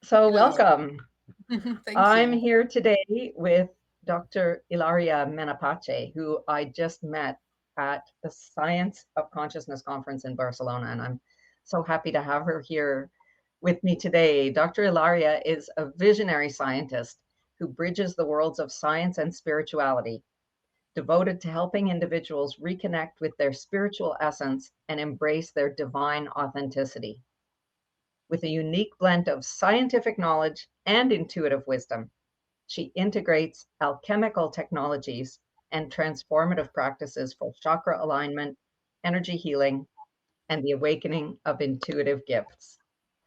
So Hello. welcome. Thank I'm you. here today with Dr. Ilaria Menapace, who I just met at the Science of Consciousness conference in Barcelona, and I'm so happy to have her here with me today. Dr. Ilaria is a visionary scientist who bridges the worlds of science and spirituality, devoted to helping individuals reconnect with their spiritual essence and embrace their divine authenticity. With a unique blend of scientific knowledge and intuitive wisdom, she integrates alchemical technologies and transformative practices for chakra alignment, energy healing, and the awakening of intuitive gifts.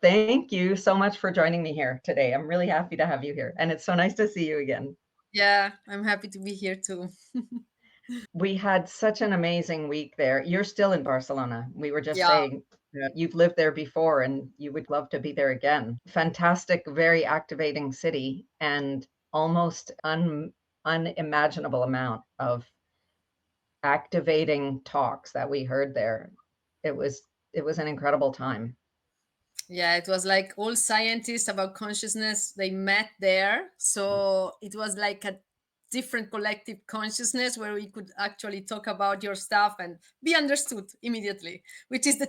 Thank you so much for joining me here today. I'm really happy to have you here, and it's so nice to see you again. Yeah, I'm happy to be here too. We had such an amazing week there. You're still in Barcelona. We were just Yeah, saying that you've lived there before and you would love to be there again. Fantastic, very activating city, and almost unimaginable amount of activating talks that we heard there. It was it was an incredible time. yeah, it was like all scientists about consciousness, they met there. So it was like a different collective consciousness where we could actually talk about your stuff and be understood immediately, which is the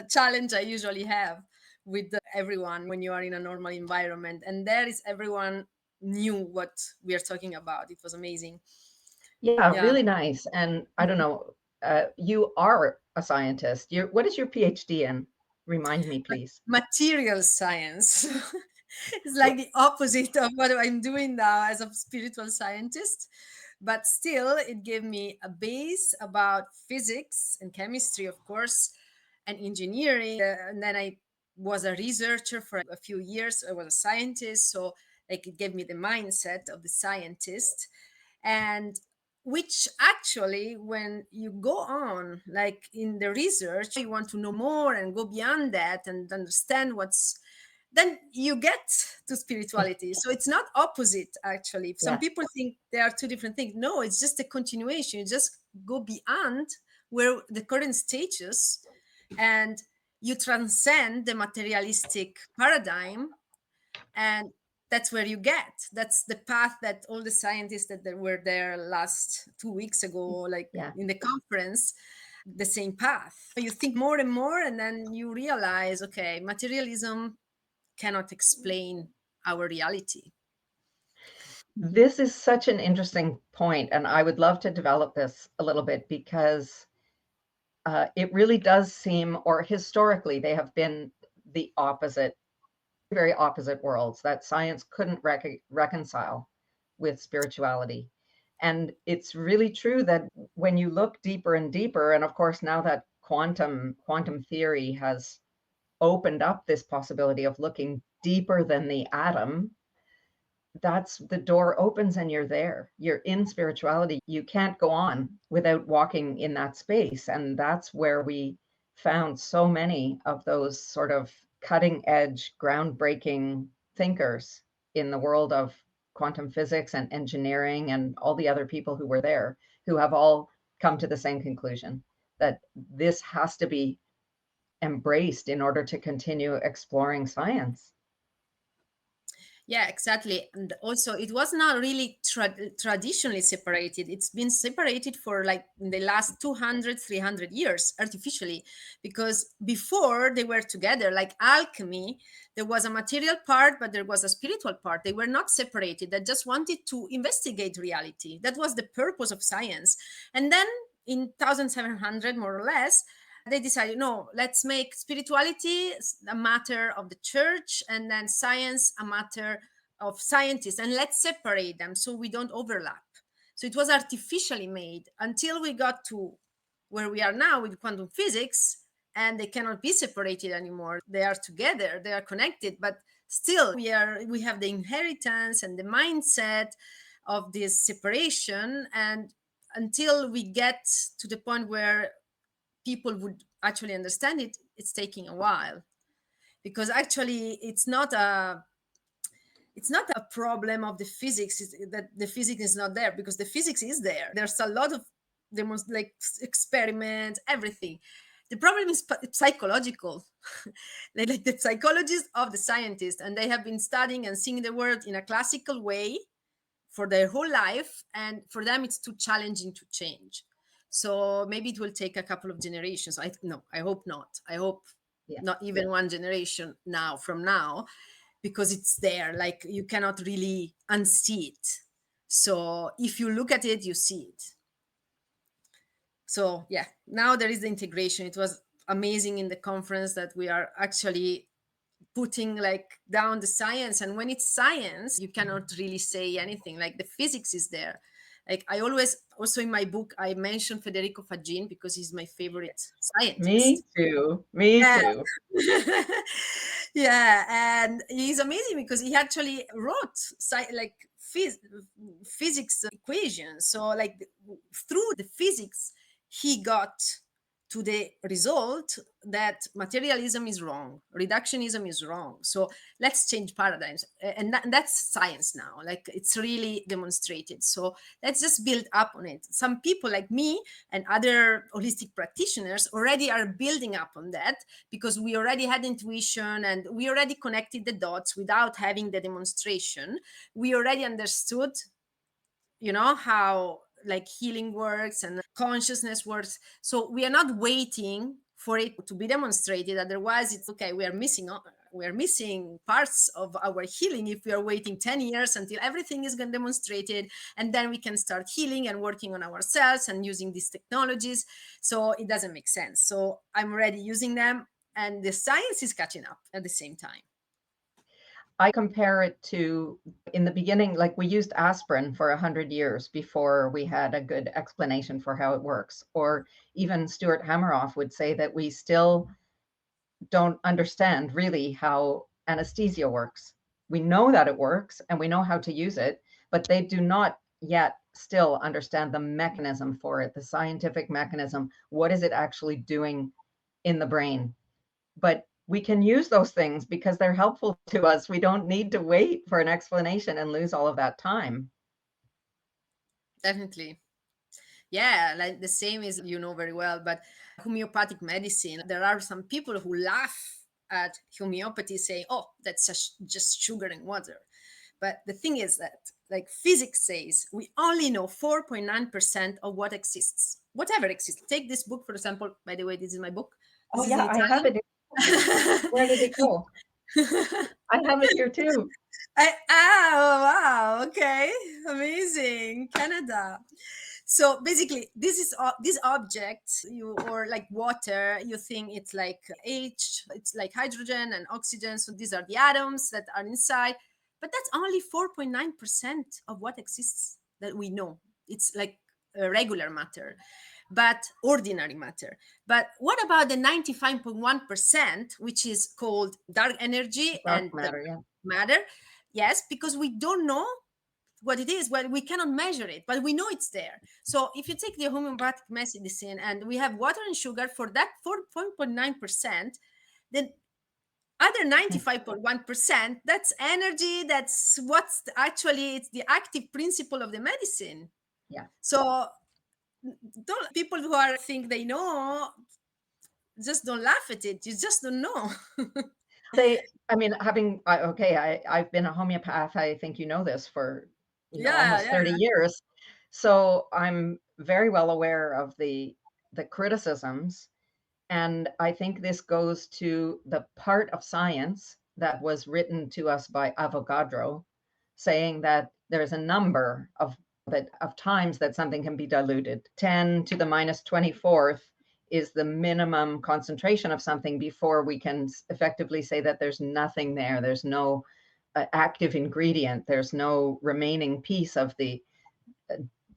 challenge I usually have with everyone when you are in a normal environment. And there is everyone knew what we are talking about. It was amazing. Yeah, Yeah. really nice. And I don't know, you are a scientist. What is your PhD in? Remind me, please. Material science. It's like the opposite of what I'm doing now as a spiritual scientist. But still, it gave me a base about physics and chemistry, of course, and engineering. And then I was a researcher for a few years. I was a scientist. So, like, it gave me the mindset of the scientist. And which actually, when you go on like in the research, you want to know more and go beyond that and understand what's, then you get to spirituality. So it's not opposite. Actually, some Yeah. people think they are two different things. No, it's just a continuation. You just go beyond where the current status, and you transcend the materialistic paradigm, and that's where you get, that's the path that all the scientists that were there last 2 weeks ago, like Yeah. in the conference, the same path. You think more and more, and then you realize, okay, materialism cannot explain our reality. This is such an interesting point, and I would love to develop this a little bit because it really does seem, or historically, they have been the opposite, very opposite worlds that science couldn't reconcile with spirituality. And it's really true that when you look deeper and deeper, and of course, now that quantum theory has opened up this possibility of looking deeper than the atom, that's the door opens and you're there. You're in spirituality. You can't go on without walking in that space. And that's where we found so many of those sort of cutting edge, groundbreaking thinkers in the world of quantum physics and engineering and all the other people who were there who have all come to the same conclusion that this has to be embraced in order to continue exploring science. Yeah, exactly. And also, it was not really traditionally separated. It's been separated for like in the last 200, 300 years artificially, because before they were together, like alchemy, there was a material part, but there was a spiritual part. They were not separated. They just wanted to investigate reality. That was the purpose of science. And then in 1700, more or less, they decided, no, let's make spirituality a matter of the church and then science a matter of scientists, and let's separate them so we don't overlap. So it was artificially made until we got to where we are now with quantum physics, and they cannot be separated anymore. They are together, they are connected, but still we have the inheritance and the mindset of this separation. And until we get to the point where people would actually understand it, it's taking a while, because actually it's not a problem of the physics, that the physics is not there, because the physics is there. There's a lot of, there was like experiments, everything. The problem is psychological. Like the psychologists of the scientists, and they have been studying and seeing the world in a classical way for their whole life, and for them it's too challenging to change. So maybe it will take a couple of generations. I hope not. I hope Yeah. not even one generation from now, because it's there. Like, you cannot really unsee it. So if you look at it, you see it. So yeah, now there is the integration. It was amazing in the conference that we are actually putting like down the science, and when it's science you cannot really say anything. Like, the physics is there. Like, I always, also in my book, I mention Federico Fagin because he's my favorite Me scientist. too. Me Yeah. too. Yeah, and he's amazing because he actually wrote like physics equations. So like, through the physics he got to the result that materialism is wrong, reductionism is wrong. So let's change paradigms. And that's science now. Like, it's really demonstrated. So let's just build up on it. Some people like me and other holistic practitioners already are building up on that, because we already had intuition and we already connected the dots without having the demonstration. We already understood, how like healing works and consciousness works. So we are not waiting for it to be demonstrated. Otherwise, it's okay, we are missing parts of our healing if we are waiting 10 years until everything is demonstrated, and then we can start healing and working on ourselves and using these technologies. So it doesn't make sense. So I'm already using them, and the science is catching up at the same time. I compare it to, in the beginning, like we used aspirin for 100 years before we had a good explanation for how it works. Or even Stuart Hameroff would say that we still don't understand really how anesthesia works. We know that it works and we know how to use it, but they do not yet still understand the mechanism for it, the scientific mechanism. What is it actually doing in the brain? But we can use those things because they're helpful to us. We don't need to wait for an explanation and lose all of that time. Definitely. Yeah, like the same is, very well, but homeopathic medicine, there are some people who laugh at homeopathy, saying, oh, that's just sugar and water. But the thing is that, like, physics says we only know 4.9% of what exists, whatever exists. Take this book, for example. By the way, this is my book. Oh, This is in yeah, I have it here. Where did it go? I have it here too. Wow, okay, amazing, Canada. So basically, this object, or like water, you think it's like it's like hydrogen and oxygen. So these are the atoms that are inside, but that's only 4.9% of what exists that we know. It's like regular matter, but ordinary matter. But what about the 95.1%, which is called dark energy Dark and the matter, yeah. matter? Yes, because we don't know what it is. Well, we cannot measure it, but we know it's there. So if you take the homeopathic medicine and we have water and sugar for that 4.9%, then other 95.1%, that's energy. That's actually, it's the active principle of the medicine. Yeah. So don't people who are think they know, just don't laugh at it. You just don't know. I mean, I've been a homeopath. I think you know this for, Yeah, almost yeah. 30 years. So I'm very well aware of the criticisms. And I think this goes to the part of science that was written to us by Avogadro, saying that there's a number of times that something can be diluted. 10 to the minus 24th is the minimum concentration of something before we can effectively say that there's nothing there. There's no active ingredient. There's no remaining piece of the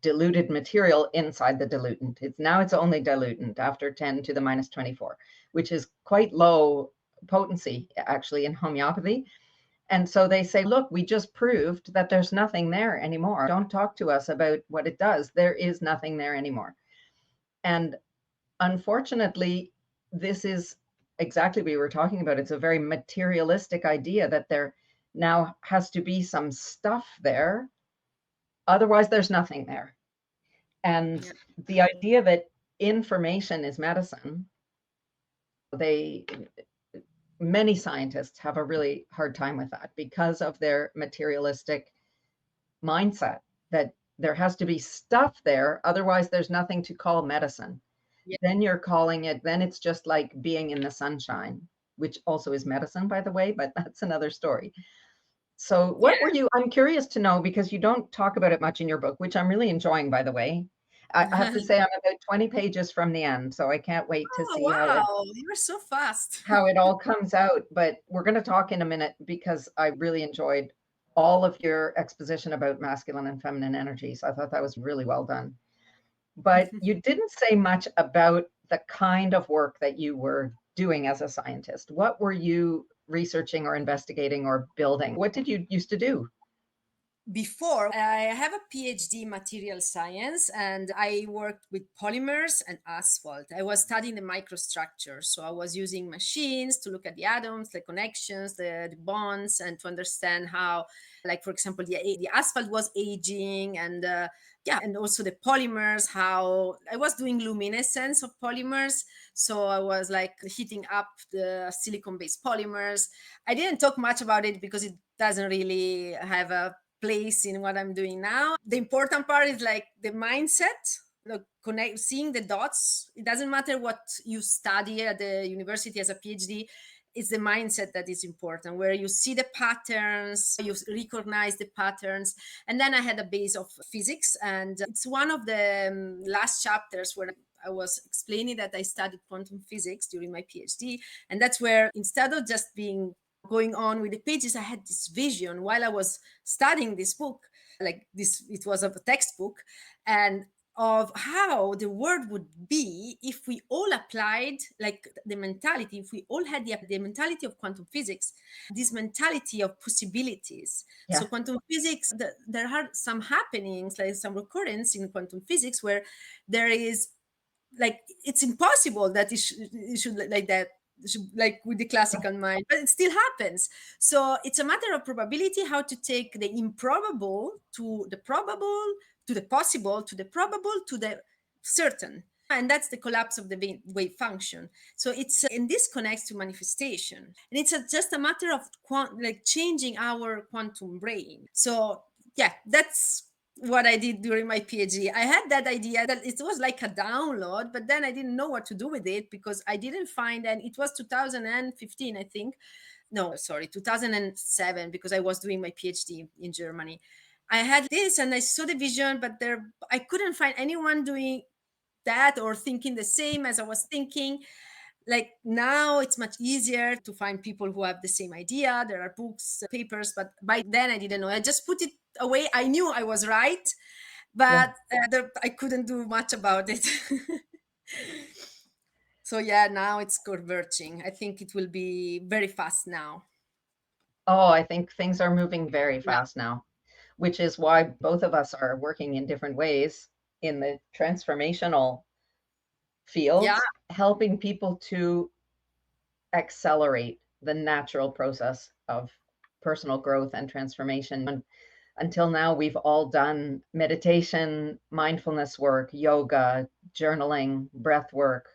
diluted material inside the diluent. It's only dilutant after 10 to the minus 24, which is quite low potency actually in homeopathy. And so they say, look, we just proved that there's nothing there anymore. Don't talk to us about what it does. There is nothing there anymore. And unfortunately, this is exactly what we were talking about. It's a very materialistic idea that there now has to be some stuff there. Otherwise, there's nothing there. And Yeah. the idea that information is medicine They Many scientists have a really hard time with that because of their materialistic mindset, that there has to be stuff there, otherwise there's nothing to call medicine. Yeah. Then you're calling it, then it's just like being in the sunshine, which also is medicine, by the way, but that's another story. So what were you, I'm curious to know, because you don't talk about it much in your book, which I'm really enjoying, by the way. I have to Yeah. say I'm about 20 pages from the end, so I can't wait to Oh, see wow. You were so fast. how it all comes out. But we're going to talk in a minute because I really enjoyed all of your exposition about masculine and feminine energies. I thought that was really well done. But you didn't say much about the kind of work that you were doing as a scientist. What were you researching or investigating or building? What did you used to do? Before, I have a PhD in material science, and I worked with polymers and asphalt. I was studying the microstructure. So I was using machines to look at the atoms, the connections, the bonds, and to understand how, like, for example, the asphalt was aging, and yeah, and also the polymers, how I was doing luminescence of polymers. So I was like heating up the silicon based polymers. I didn't talk much about it because it doesn't really have a place in what I'm doing now. The important part is like the mindset, connect, seeing the dots. It doesn't matter what you study at the university as a PhD. It's the mindset that is important, where you see the patterns, you recognize the patterns. And then I had a base of physics, and it's one of the last chapters where I was explaining that I studied quantum physics during my PhD. And that's where, instead of just being going on with the pages, I had this vision while I was studying this book, like this, it was a textbook, and of how the world would be if we all applied like the mentality, if we all had the mentality of quantum physics, this mentality of possibilities. Yeah. So quantum physics, there are some happenings, like some recurrence in quantum physics where there is, like, it's impossible that it should like that, like with the classical mind, but it still happens. So it's a matter of probability, how to take the improbable to the probable, to the possible, to the probable, to the certain. And that's the collapse of the wave function. So it's and this connects to manifestation, and it's just a matter of like changing our quantum brain. So yeah, that's what I did during my PhD. I had that idea that it was like a download, but then I didn't know what to do with it because I didn't find, and it was 2015, I think. No, sorry, 2007, because I was doing my PhD in Germany. I had this and I saw the vision, but there I couldn't find anyone doing that or thinking the same as I was thinking. Like now it's much easier to find people who have the same idea. There are books, papers, but by then I didn't know. I just put it away. I knew I was right, Yeah. but I couldn't do much about it. So yeah, now it's converging. I think it will be very fast now. Oh, I think things are moving very Yeah. fast now, which is why both of us are working in different ways in the transformational Yeah. fields, helping people to accelerate the natural process of personal growth and transformation. And until now, we've all done meditation, mindfulness work, yoga, journaling, breath work,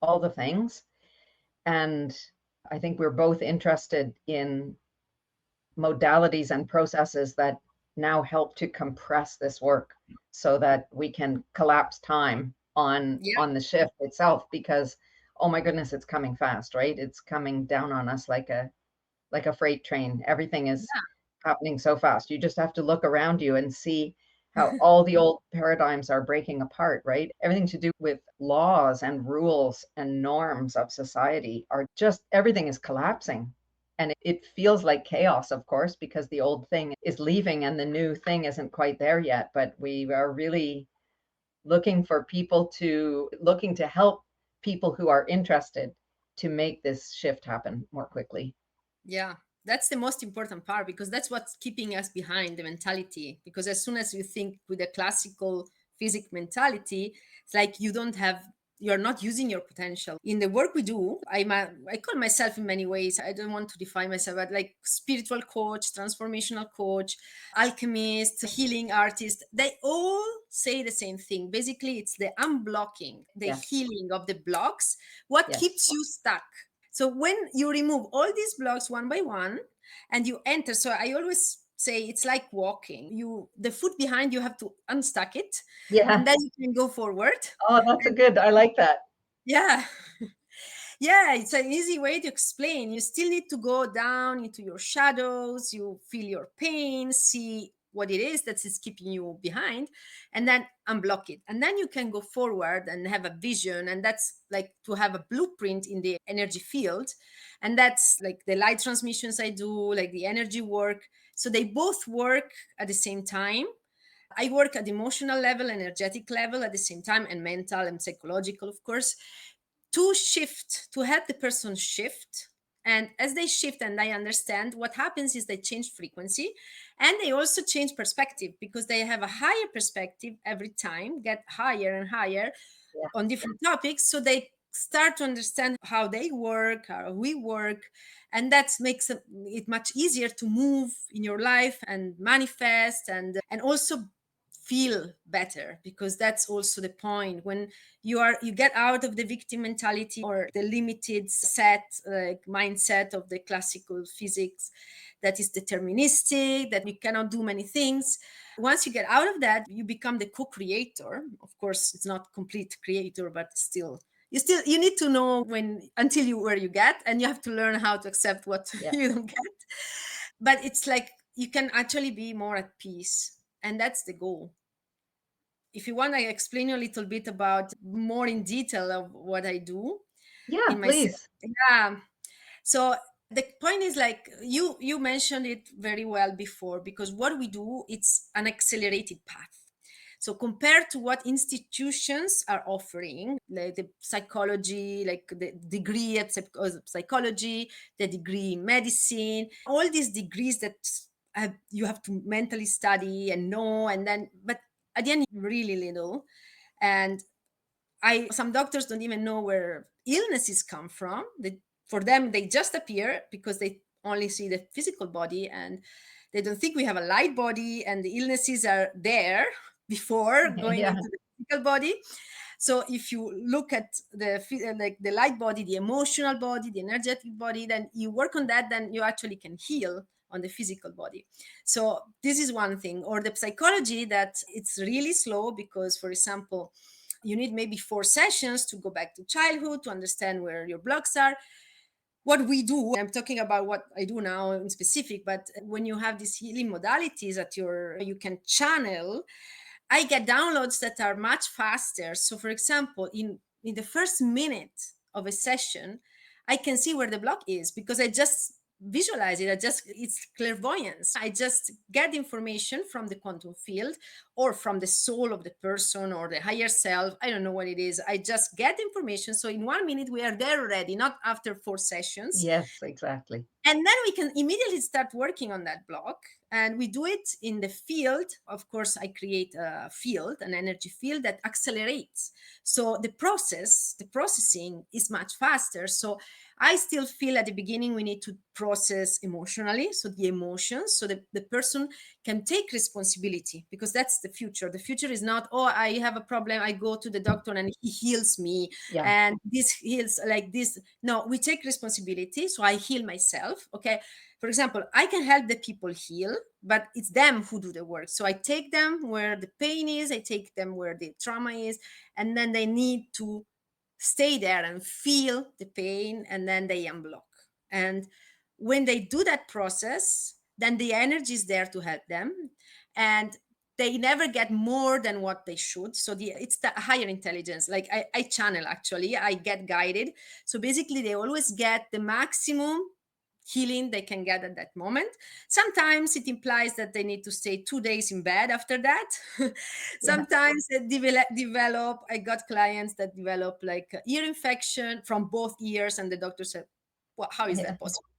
all the things. And I think we're both interested in modalities and processes that now help to compress this work so that we can collapse time Yeah. on the shift itself, because oh my goodness, it's coming fast, right? It's coming down on us like a freight train. Everything is happening so fast. You just have to look around you and see how all the old paradigms are breaking apart, right? Everything to do with laws and rules and norms of society are just, everything is collapsing. And it feels like chaos, of course, because the old thing is leaving and the new thing isn't quite there yet. But we are really looking to help people who are interested to make this shift happen more quickly. Yeah, that's the most important part, because that's what's keeping us behind, the mentality. Because as soon as you think with a classical physics mentality, it's like you don't have you're not using your potential. In the work we do, I call myself in many ways, I don't want to define myself, but like spiritual coach, transformational coach, alchemist, healing artist, they all say the same thing. Basically, it's the unblocking, the Yes. healing of the blocks, what Yes. keeps you stuck. So when you remove all these blocks one by one and you enter, so I always say it's like walking. The foot behind, you have to unstuck it, and Yeah. then you can go forward. Oh, that's a good. I like that. Yeah. Yeah, it's an easy way to explain. You still need to go down into your shadows, you feel your pain, see what it is that is keeping you behind, and then unblock it. And then you can go forward and have a vision. And that's like to have a blueprint in the energy field. And that's like the light transmissions I do, like the energy work. So they both work at the same time. I work at emotional level, energetic level at the same time, and mental and psychological, of course, to help the person shift. And as they shift and I understand, what happens is they change frequency, and they also change perspective, because they have a higher perspective every time, get higher and higher Yeah. on different topics. So they start to understand how they work, how we work. And that makes it much easier to move in your life and manifest, and also feel better, because that's also the point. When you get out of the victim mentality or the limited set, like mindset of the classical physics that is deterministic, that you cannot do many things. Once you get out of that, you become the co-creator. Of course, it's not complete creator, but you need to know when until you where you get, and you have to learn how to accept what Yeah. you don't get. But it's like you can actually be more at peace, and that's the goal. If you want, I explain you a little bit about more in detail of what I do Yeah. in my. Please. Yeah. So the point is, like you mentioned it very well before, because what we do, it's an accelerated path. So compared to what institutions are offering, like the psychology, like the degree of psychology, the degree in medicine, all these degrees that you have to mentally study and know, and then, but at the end, really little. And some doctors don't even know where illnesses come from. For them, they just appear because they only see the physical body, and they don't think we have a light body, and the illnesses are there before going Yeah. into the physical body. So if you look at like the light body, the emotional body, the energetic body, then you work on that, then you actually can heal on the physical body. So this is one thing. Or the psychology, that it's really slow, because, for example, you need maybe 4 sessions to go back to childhood to understand where your blocks are. What we do, I'm talking about what I do now in specific, but when you have these healing modalities that you can channel, I get downloads that are much faster. So for example, in the first minute of a session, I can see where the block is, because I just visualize it. It's clairvoyance. I just get information from the quantum field, or from the soul of the person, or the higher self. I don't know what it is. I just get information. So in 1 minute, we are there already, not after 4 sessions. Yes. Exactly. And then we can immediately start working on that block. And we do it in the field. Of course, I create a field, an energy field that accelerates. So the processing is much faster. So I still feel at the beginning we need to process emotionally. So the emotions, so the person can take responsibility, because that's the future. The future is not, oh, I have a problem, I go to the doctor and he heals me, Yeah. and this heals like this. No, we take responsibility. So I heal myself. Okay. For example, I can help the people heal, but it's them who do the work. So I take them where the pain is, I take them where the trauma is, and then they need to stay there and feel the pain, and then they unblock. And when they do that process, then the energy is there to help them, and they never get more than what they should. So it's the higher intelligence. Like I channel, actually, I get guided. So basically they always get the maximum healing they can get at that moment. Sometimes it implies that they need to stay 2 days in bed after that. Yeah. Sometimes they develop, I got clients that develop like ear infection from both ears, and the doctor said, well, how is Yeah. that possible?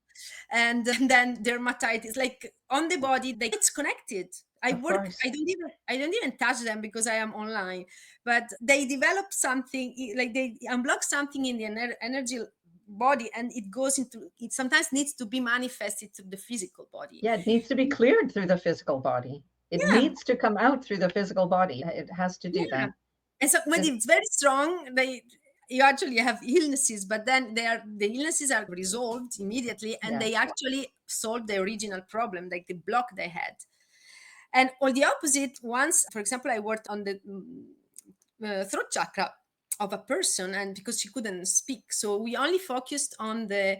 And then dermatitis, like on the body, it's connected. I Of work, course. I don't even touch them because I am online, but they develop something, like they unblock something in the energy body, and it goes into, it sometimes needs to be manifested to the physical body. Yeah, it needs to be cleared through the physical body. It Yeah, needs to come out through the physical body. It has to do yeah. that. And so when This, it's very strong, they, you actually have illnesses, but then the illnesses are resolved immediately, and yeah, they actually solve the original problem, like the block they had. And on the opposite, once, for example, I worked on the throat chakra of a person, and because she couldn't speak, so we only focused on the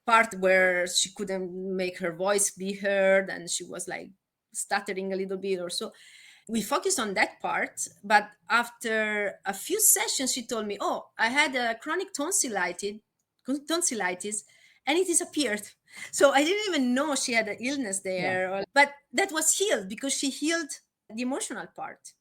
part where she couldn't make her voice be heard, and she was like stuttering a little bit or so. We focused on that part, but after a few sessions, she told me, "Oh, I had a chronic tonsillitis, and it disappeared." So I didn't even know she had an illness yeah. there, but that was healed because she healed the emotional part.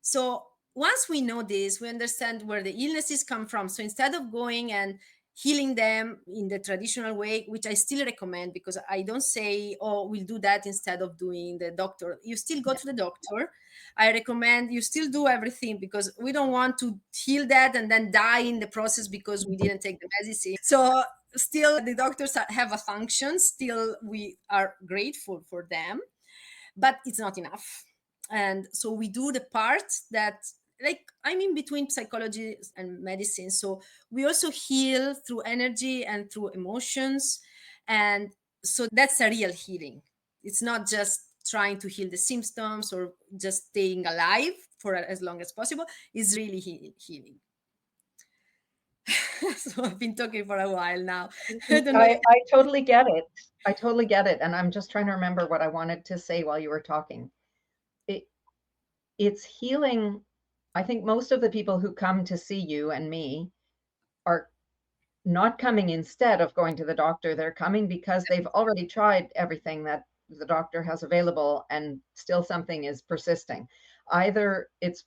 So once we know this, we understand where the illnesses come from. So instead of going and healing them in the traditional way, which I still recommend, because I don't say, oh, we'll do that instead of doing the doctor. You still go Yeah. to the doctor. I recommend you still do everything, because we don't want to heal that and then die in the process because we didn't take the medicine. So still the doctors have a function. Still, we are grateful for them, but it's not enough. And so we do the part that, like, I'm in between psychology and medicine, so we also heal through energy and through emotions. And so that's a real healing. It's not just trying to heal the symptoms or just staying alive for as long as possible. It's really healing. So I've been talking for a while now. I don't know if I totally get it. I totally get it. And I'm just trying to remember what I wanted to say while you were talking. It, it's healing. I think most of the people who come to see you and me are not coming instead of going to the doctor. They're coming because they've already tried everything that the doctor has available and still something is persisting. Either it's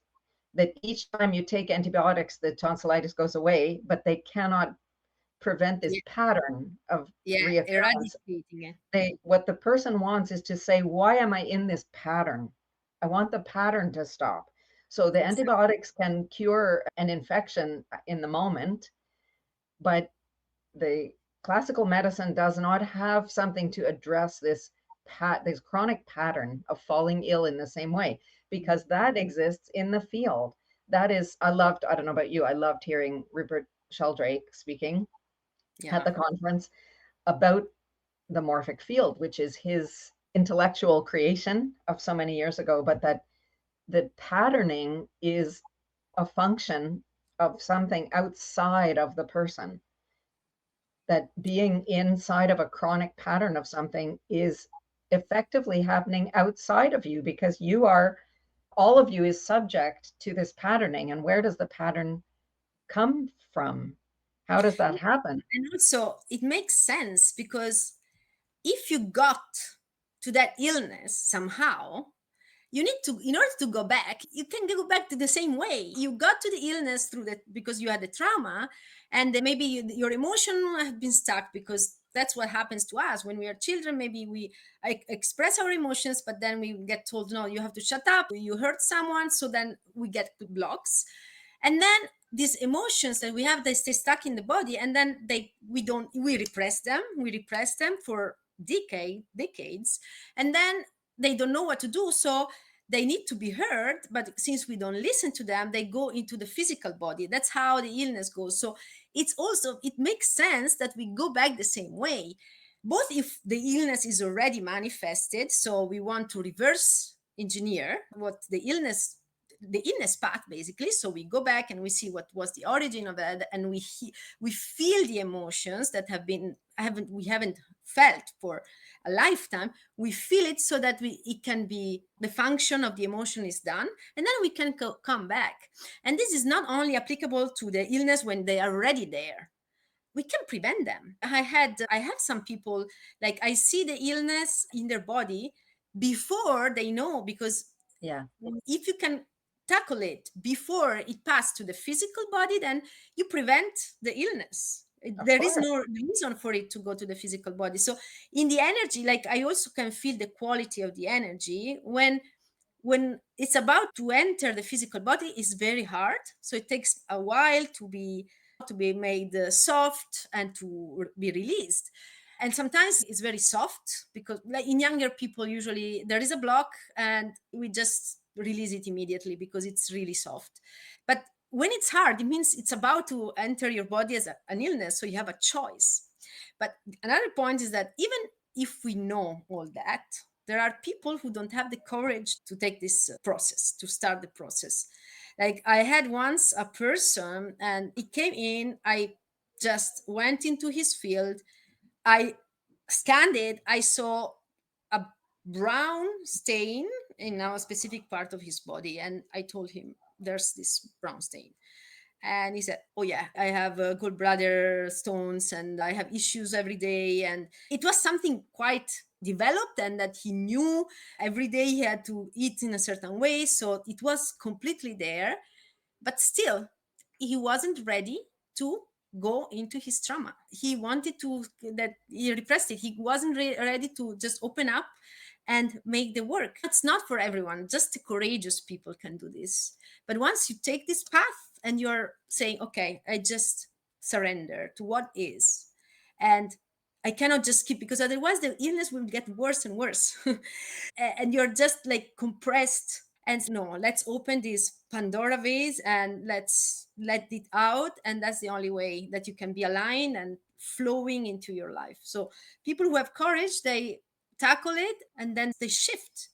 that each time you take antibiotics, the tonsillitis goes away, but they cannot prevent this yeah, pattern of yeah, reoccurrence. eradicating it. What the person wants is to say, why am I in this pattern? I want the pattern to stop. So the antibiotics can cure an infection in the moment, but the classical medicine does not have something to address this chronic pattern of falling ill in the same way, because that exists in the field. That is, I don't know about you, I loved hearing Rupert Sheldrake speaking at Yeah. the conference about the morphic field, which is his intellectual creation of so many years ago, but that the patterning is a function of something outside of the person. That being inside of a chronic pattern of something is effectively happening outside of you, because all of you is subject to this patterning. And where does the pattern come from? How does that happen? And also, it makes sense because if you got to that illness somehow, you need to, in order to go back, you can go back to the same way you got to the illness through that, because you had the trauma, and then maybe your emotion have been stuck, because that's what happens to us when we are children. Maybe we express our emotions, but then we get told, no, you have to shut up, you hurt someone, so then we get blocks. And then these emotions that we have, they stay stuck in the body, and then we repress them for decades, and then they don't know what to do. So they need to be heard, but since we don't listen to them, they go into the physical body. That's how the illness goes. So it makes sense that we go back the same way, both if the illness is already manifested, so we want to reverse engineer what the illness path, basically. So we go back and we see what was the origin of that, and we feel the emotions that we haven't felt for a lifetime. We feel it so that it can be, the function of the emotion is done, and then we can come back. And this is not only applicable to the illness when they are already there. We can prevent them. I have some people, like, I see the illness in their body before they know, because Yeah. if you can tackle it before it passed to the physical body, then you prevent the illness. Of There is course. no reason for it to go to the physical body. So in the energy, like I also can feel the quality of the energy when it's about to enter the physical body is very hard. So it takes a while to be made soft and to be released. And sometimes it's very soft because like in younger people usually there is a block and we just release it immediately because it's really soft. But when it's hard, it means it's about to enter your body as an illness, so you have a choice. But another point is that even if we know all that, there are people who don't have the courage to take this process, to start the process. Like I had once a person and he came in, I just went into his field, I scanned it, I saw a brown stain in a specific part of his body, and I told him there's this brown stain. And he said, oh yeah, I have gallbladder stones and I have issues every day. And it was something quite developed, and that he knew every day he had to eat in a certain way, so it was completely there. But still he wasn't ready to go into his trauma. He wanted to, that he repressed it. He wasn't ready to just open up and make the work. It's not for everyone. Just the courageous people can do this. But once you take this path and you're saying, okay, I just surrender to what is, and I cannot just keep, because otherwise the illness will get worse and worse. And you're just like compressed. And no, let's open this Pandora vase and let's let it out. And that's the only way that you can be aligned and flowing into your life. So people who have courage, they tackle it and then they shift.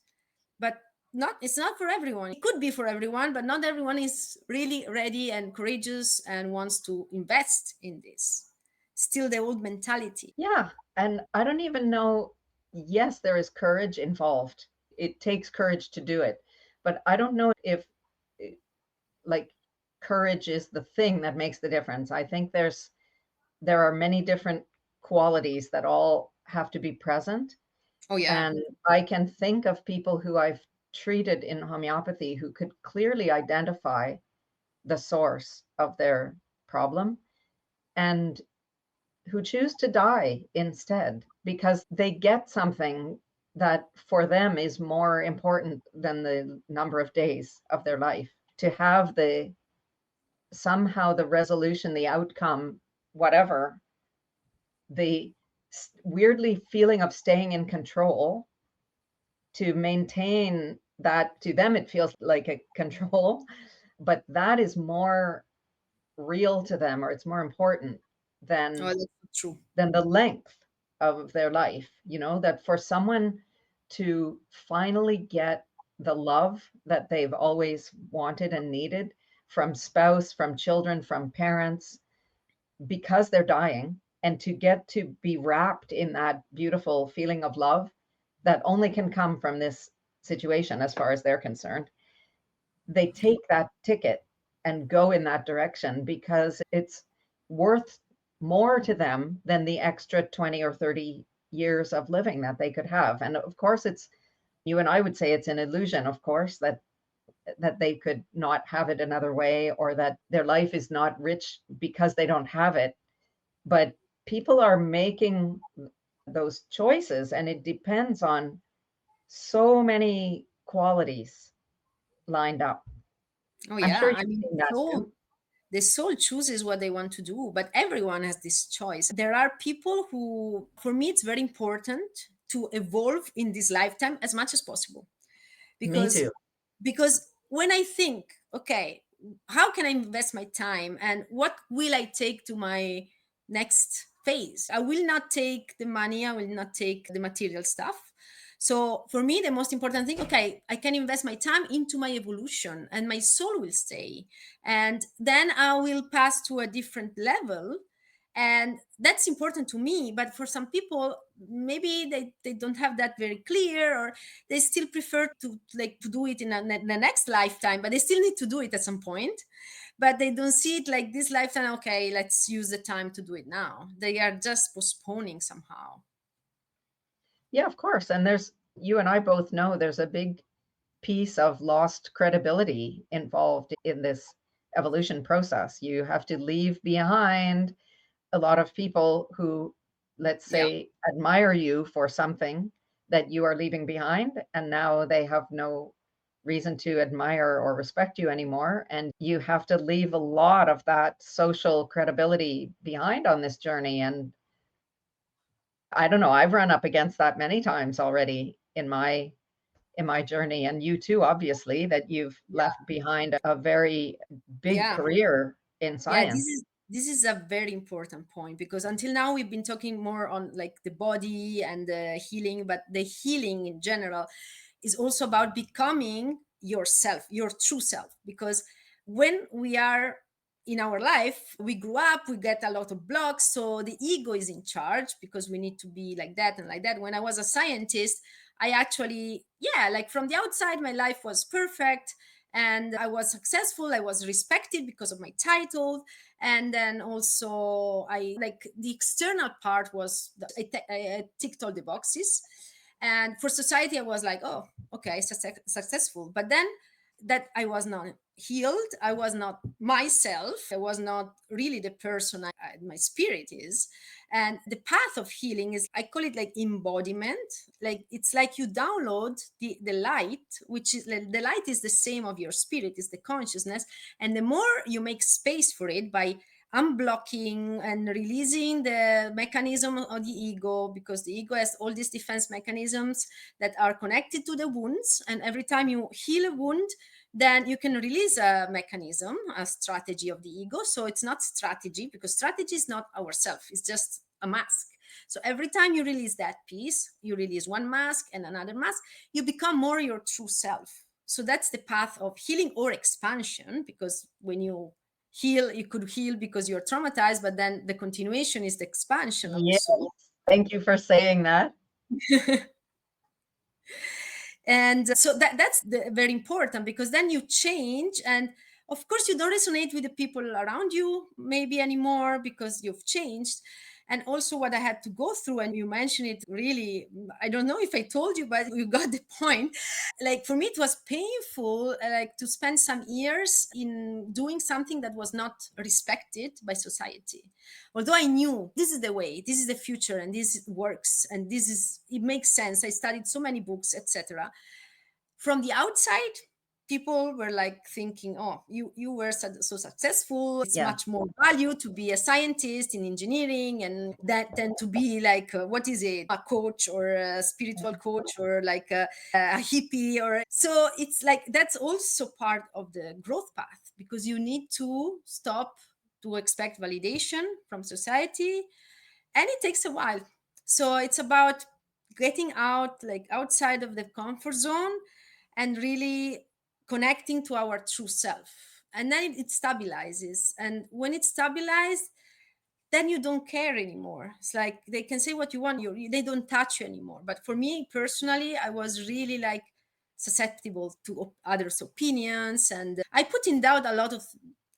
But not, it's not for everyone. It could be for everyone, but not everyone is really ready and courageous and wants to invest in this. Still the old mentality. Yeah. And I don't even know. Yes, there is courage involved. It takes courage to do it. But I don't know if like courage is the thing that makes the difference. I think there are many different qualities that all have to be present. Oh yeah. And I can think of people who I've treated in homeopathy who could clearly identify the source of their problem and who choose to die instead because they get something that for them is more important than the number of days of their life. To have the somehow the resolution, the outcome, whatever, the weirdly feeling of staying in control to maintain that, to them it feels like a control, but that is more real to them, or it's more important Oh, than that's true. the length of their life. You know, that for someone to finally get the love that they've always wanted and needed from spouse, from children, from parents, because they're dying, and to get to be wrapped in that beautiful feeling of love that only can come from this situation as far as they're concerned, they take that ticket and go in that direction because it's worth more to them than the extra 20 or 30 years of living that they could have. And of course, it's, you and I would say it's an illusion, of course, that they could not have it another way, or that their life is not rich because they don't have it. But people are making those choices, and it depends on so many qualities lined up. Oh I'm sure yeah. I you've mean, seen that so too. the soul chooses what they want to do, but everyone has this choice. There are people who, for me, it's very important to evolve in this lifetime as much as possible, Me because too. when I think, okay, how can I invest my time and what will I take to my next phase? I will not take the money, I will not take the material stuff. So for me, the most important thing, okay, I can invest my time into my evolution and my soul will stay. And then I will pass to a different level. And that's important to me. But for some people, maybe they don't have that very clear, or they still prefer to like to do it in the next lifetime, but they still need to do it at some point. But they don't see it like this lifetime. Okay, let's use the time to do it now. They are just postponing somehow. Yeah, of course. And there's, you and I both know there's a big piece of lost credibility involved in this evolution process. You have to leave behind a lot of people who, let's Yeah. say, admire you for something that you are leaving behind, and now they have no reason to admire or respect you anymore. And you have to leave a lot of that social credibility behind on this journey. And I don't know, I've run up against that many times already in my journey, and you too, obviously, that you've left behind a very big Yeah. career in Yeah, science. this is a very important point, because until now we've been talking more on like the body and the healing, but the healing in general is also about becoming yourself, your true self. Because when we are in our life, we grew up, we get a lot of blocks, so the ego is in charge because we need to be like that and like that. When I was a scientist, I actually, yeah, like from the outside my life was perfect, and I was successful, I was respected because of my title. And then also I like the external part was I ticked all the boxes, and for society I was like, oh, okay, successful. But then that I was not healed, I was not myself, I was not really the person my spirit is. And the path of healing is, I call it like embodiment. Like it's like you download the light, which is like, the light is the same of your spirit, is the consciousness. And the more you make space for it by unblocking and releasing the mechanism of the ego, because the ego has all these defense mechanisms that are connected to the wounds, and every time you heal a wound, then you can release a mechanism, a strategy of the ego. So it's not strategy, because strategy is not ourself, it's just a mask. So every time you release that piece, you release one mask and another mask, you become more your true self. So that's the path of healing or expansion, because when you heal, you could heal because you're traumatized, but then the continuation is the expansion of the Yes, soul. thank you for saying that. And so that's very important, because then you change, and of course you don't resonate with the people around you maybe anymore because you've changed. And also what I had to go through, and you mentioned it really, I don't know if I told you, but you got the point. Like for me it was painful, like to spend some years in doing something that was not respected by society, although I knew this is the way, this is the future, and this works, and this is, it makes sense. I studied so many books, etc. From the outside, people were like thinking, oh, you were so successful, it's Yeah. much more value to be a scientist in engineering and that than to be like what is it, a coach or a spiritual coach or like a hippie. Or so it's like that's also part of the growth path, because you need to stop to expect validation from society, and it takes a while. So it's about getting out, like outside of the comfort zone, and really connecting to our true self, and then it stabilizes. And when it's stabilized, then you don't care anymore. It's like they can say what you want, they don't touch you anymore. But for me personally, I was really like susceptible to others' opinions, and I put in doubt a lot of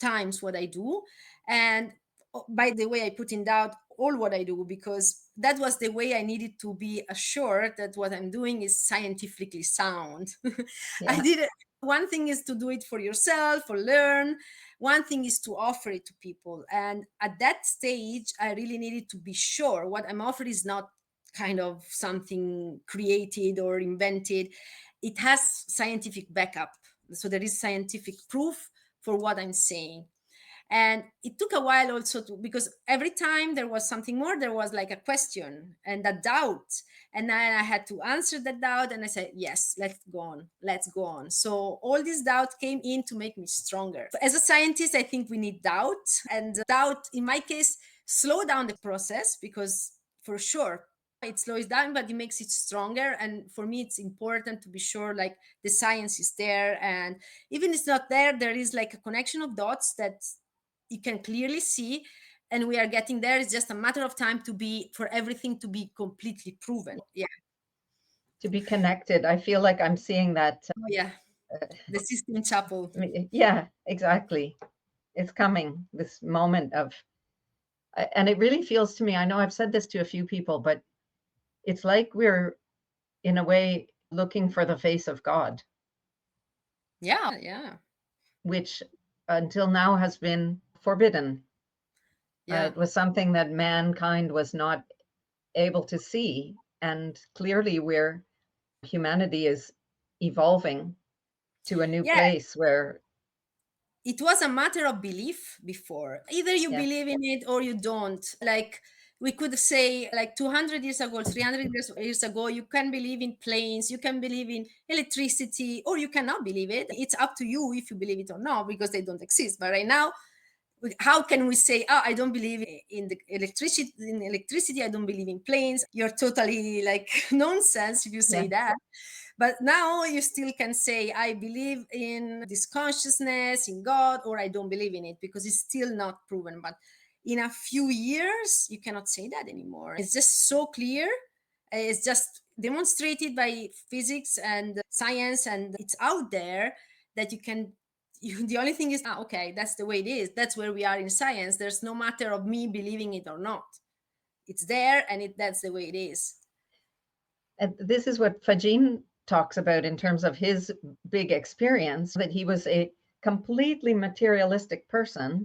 times what I do. And by the way, I put in doubt all what I do, because that was the way I needed to be assured that what I'm doing is scientifically sound. I Yeah. did it. One thing is to do it for yourself or learn. One thing is to offer it to people. And at that stage, I really needed to be sure what I'm offering is not kind of something created or invented. It has scientific backup. So there is scientific proof for what I'm saying. And it took a while also to, because every time there was something more, there was like a question and a doubt, and then I had to answer that doubt, and I said yes, let's go on. So all this doubt came in to make me stronger. As a scientist, I think we need doubt, and doubt in my case slow down the process, because for sure it slows down, but it makes it stronger. And for me it's important to be sure like the science is there, and even if it's not there, there is like a connection of dots that you can clearly see, and we are getting there. It's just a matter of time to be, for everything to be completely proven. Yeah. To be connected. I feel like I'm seeing that. Oh yeah, the Sistine Chapel. Yeah, exactly. It's coming, this moment of, and it really feels to me, I know I've said this to a few people, but it's like we're in a way looking for the face of God, Yeah, yeah. which until now has been forbidden. Yeah. It was something that mankind was not able to see. And clearly, humanity is evolving to a new Yeah, place where, it was a matter of belief before. Either you yes, believe in it or you don't. Like we could say, like 200 years ago, 300 years ago, you can believe in planes, you can believe in electricity, or you cannot believe it. It's up to you if you believe it or not, because they don't exist. But right now, how can we say, oh, I don't believe in the electricity, I don't believe in planes? You're totally like nonsense if you say yeah. that. But now you still can say, I believe in this consciousness, in God, or I don't believe in it, because it's still not proven. But in a few years, you cannot say that anymore. It's just so clear. It's just demonstrated by physics and science, and it's out there that the only thing is, okay, that's the way it is. That's where we are in science. There's no matter of me believing it or not. It's there, and that's the way it is. And this is what Fagin talks about in terms of his big experience, that he was a completely materialistic person.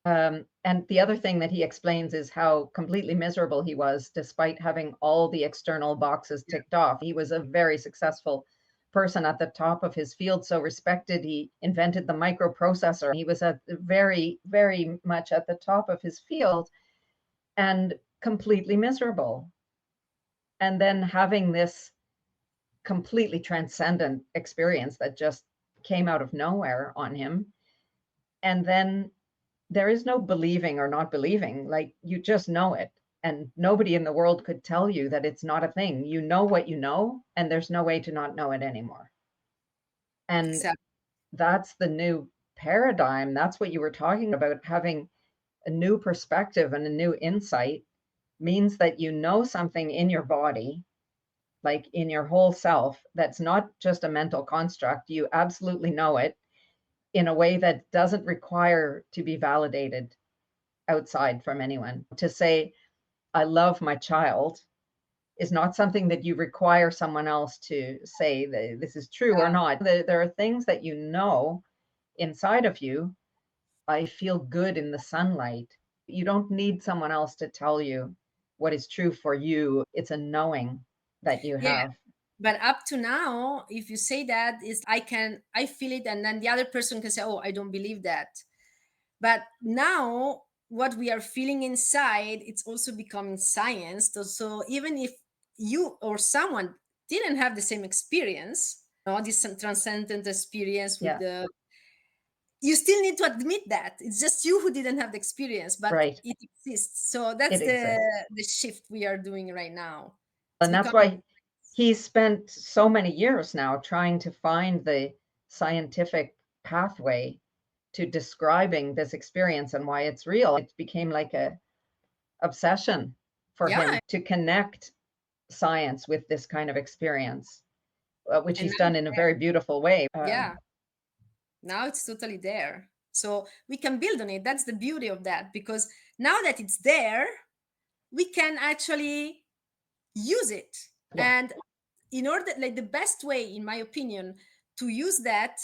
And the other thing that he explains is how completely miserable he was despite having all the external boxes ticked off. He was a very successful person at the top of his field, so respected. He invented the microprocessor. He was at very, very much at the top of his field and completely miserable. And then having this completely transcendent experience that just came out of nowhere on him. And then there is no believing or not believing. Like, you just know it. And nobody in the world could tell you that it's not a thing. You know what you know, and there's no way to not know it anymore. And Exactly. that's the new paradigm. That's what you were talking about. Having a new perspective and a new insight means that you know something in your body, like in your whole self, that's not just a mental construct. You absolutely know it in a way that doesn't require to be validated outside from anyone. To say, I love my child is not something that you require someone else to say that this is true or not. There are things that you know inside of you. I feel good in the sunlight. You don't need someone else to tell you what is true for you. It's a knowing that you Yeah. have. But up to now, if you say that, is I feel it, and then the other person can say, oh, I don't believe that. But now what we are feeling inside, it's also becoming science. So even if you or someone didn't have the same experience, this transcendent experience with Yeah, the, you still need to admit that it's just you who didn't have the experience, but right. it exists. So that's It exists. the shift we are doing right now. It's And that's becoming, why he spent so many years now trying to find the scientific pathway to describing this experience and why it's real. It became like a obsession for him yeah. to connect science with this kind of experience, which And he's now done in a very beautiful way. yeah, now it's totally there, so we can build on it. That's the beauty of that, because now that it's there, we can actually use it. Yeah, And in order, like, the best way, in my opinion, to use that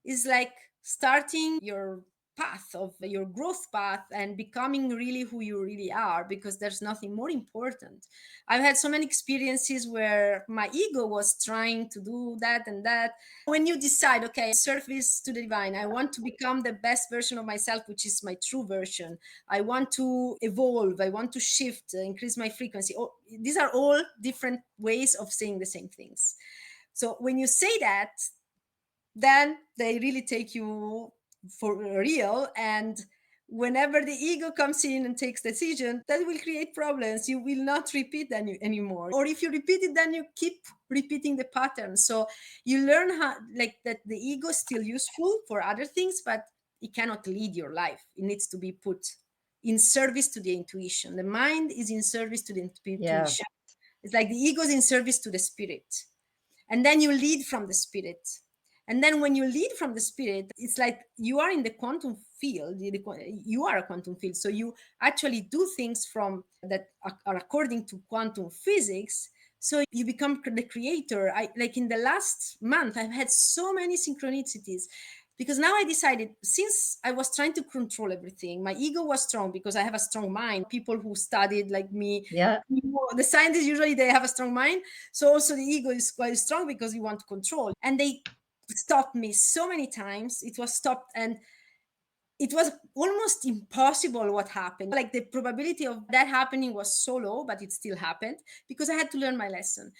is like starting your path of your growth path and becoming really who you really are, because there's nothing more important. I've had so many experiences where my ego was trying to do that and that. When you decide, okay, service to the divine, I want to become the best version of myself, which is my true version, I want to evolve, I want to shift, increase my frequency. Oh, these are all different ways of saying the same things. So when you say that, then they really take you for real. And whenever the ego comes in and takes decision, that will create problems. You will not repeat anymore. Or if you repeat it, then you keep repeating the pattern. So you learn how, like, that the ego is still useful for other things, but it cannot lead your life. It needs to be put in service to the intuition. The mind is in service to the yes, intuition. It's like the ego is in service to the spirit. And then you lead from the spirit. And then when you lead from the spirit, it's like you are in the quantum field. You are a quantum field. So you actually do things from that are according to quantum physics. So you become the creator. Like in the last month, I've had so many synchronicities. Because now I decided, since I was trying to control everything, my ego was strong because I have a strong mind. People who studied like me, Yeah. the scientists usually they have a strong mind. So also the ego is quite strong because you want to control. And they stopped me so many times. It was stopped, and it was almost impossible what happened. Like the probability of that happening was so low, but it still happened because I had to learn my lesson.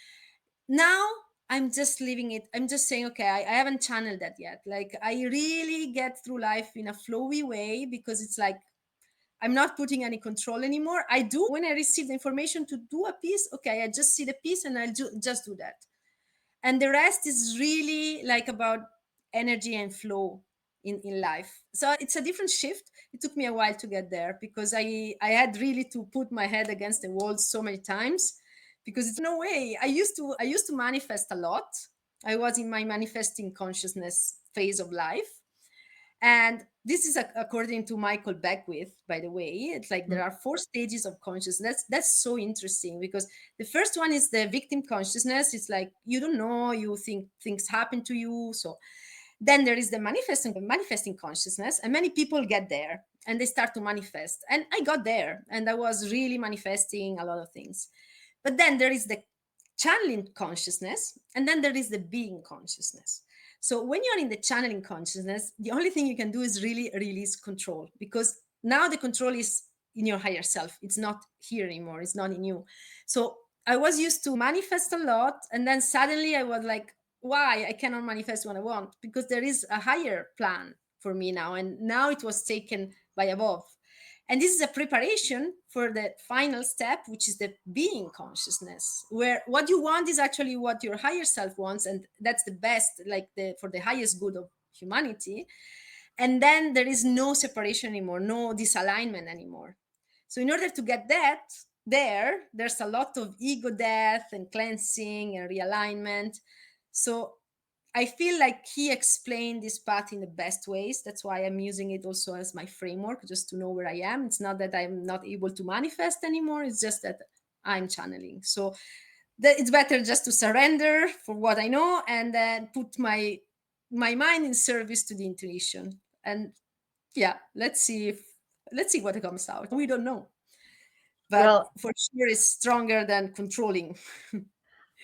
Now I'm just leaving it. I'm just saying, okay, I haven't channeled that yet. Like I really get through life in a flowy way because it's like I'm not putting any control anymore. I do when I receive the information to do a piece. Okay, I just see the piece and just do that. And the rest is really like about energy and flow in life. So it's a different shift. It took me a while to get there because I had really to put my head against the wall so many times because it's no way. I used to manifest a lot. I was in my manifesting consciousness phase of life. And this is according to Michael Beckwith, by the way. It's like there are 4 stages of consciousness. That's so interesting because the first one is the victim consciousness. It's like you don't know, you think things happen to you. So then there is the manifesting consciousness, and many people get there and they start to manifest. And I got there, and I was really manifesting a lot of things. But then there is the channeling consciousness, and then there is the being consciousness. So when you're in the channeling consciousness, the only thing you can do is really release control, because now the control is in your higher self. It's not here anymore. It's not in you. So I was used to manifest a lot, and then suddenly I was like, why I cannot manifest what I want? Because there is a higher plan for me now, and now it was taken by above. And this is a preparation for the final step, which is the being consciousness, where what you want is actually what your higher self wants, and that's the best, like the for the highest good of humanity. And then there is no separation anymore, no disalignment anymore. So in order to get that there's a lot of ego death and cleansing and realignment. So I feel like he explained this path in the best ways. That's why I'm using it also as my framework, just to know where I am. It's not that I'm not able to manifest anymore. It's just that I'm channeling. So it's better just to surrender for what I know and then put my mind in service to the intuition. And yeah, let's see what comes out. We don't know, but Well, for sure, it's stronger than controlling.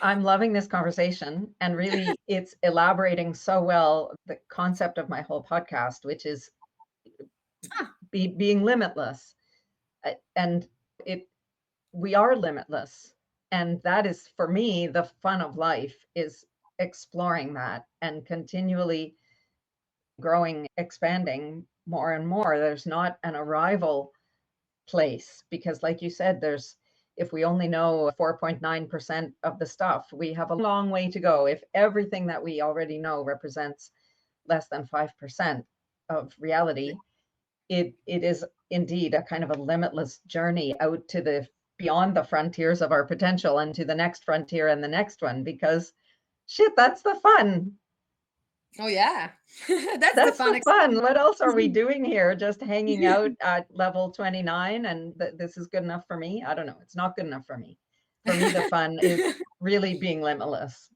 I'm loving this conversation, and really it's elaborating so well the concept of my whole podcast, which is Ah, being limitless. And it we are limitless. And that is, for me, the fun of life is exploring that and continually growing, expanding more and more. There's not an arrival place because, like you said, if we only know 4.9% of the stuff, we have a long way to go. If everything that we already know represents less than 5% of reality, it is indeed a kind of a limitless journey out to the beyond the frontiers of our potential and to the next frontier and the next one, because shit, that's the fun. oh yeah, that's the That's fun the fun. What else are we experience. doing here? Just hanging out at level 29 and this is good enough for me? I don't know. It's not good enough for me. For me, the fun is really being limitless.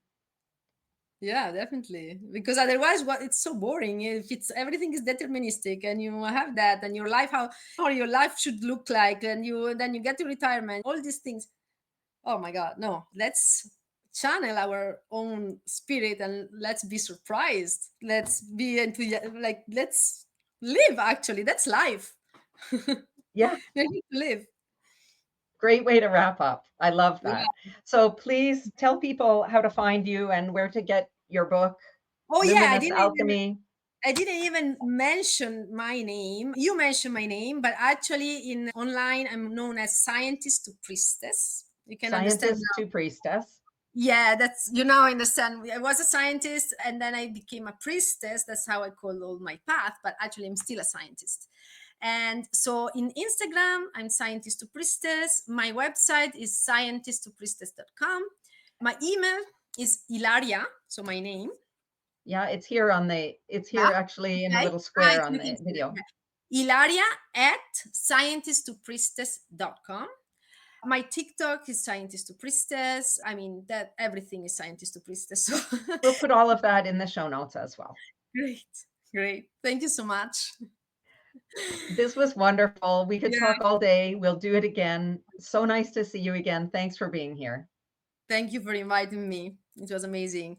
Yeah, definitely. Because otherwise, what it's so boring. If it's everything is deterministic, and you have that, and your life, how your life should look like, and you get to retirement, all these things. Oh my God, no! Let's channel our own spirit and let's be surprised. Let's be like let's live. Actually, that's life. Yeah, We need to live. great way to wrap up. I love Yeah. that. So please tell people how to find you and where to get your book, Oh yeah, Luminous Alchemy. I didn't even mention my name. You mentioned my name, but actually in online I'm known as scientist to priestess. You can understand Scientist now. to Priestess. Yeah, that's you now understand. I was a scientist and then I became a priestess. That's how I call all my path, but actually I'm still a scientist. And so in Instagram, I'm scientist to priestess. My website is scientisttopriestess.com. My email is Ilaria, so my name. Yeah, it's Yeah. here actually in a Okay. little Ah, square it's on with the Instagram. video. Yeah. Ilaria at scientisttopriestess.com. My TikTok is scientist to priestess. I mean, that everything is scientist to priestess. So We'll put all of that in the show notes as well. great. Great. Thank you so much. This was wonderful. We could Yeah. talk all day. We'll do it again. So nice to see you again. Thanks for being here. Thank you for inviting me. It was amazing.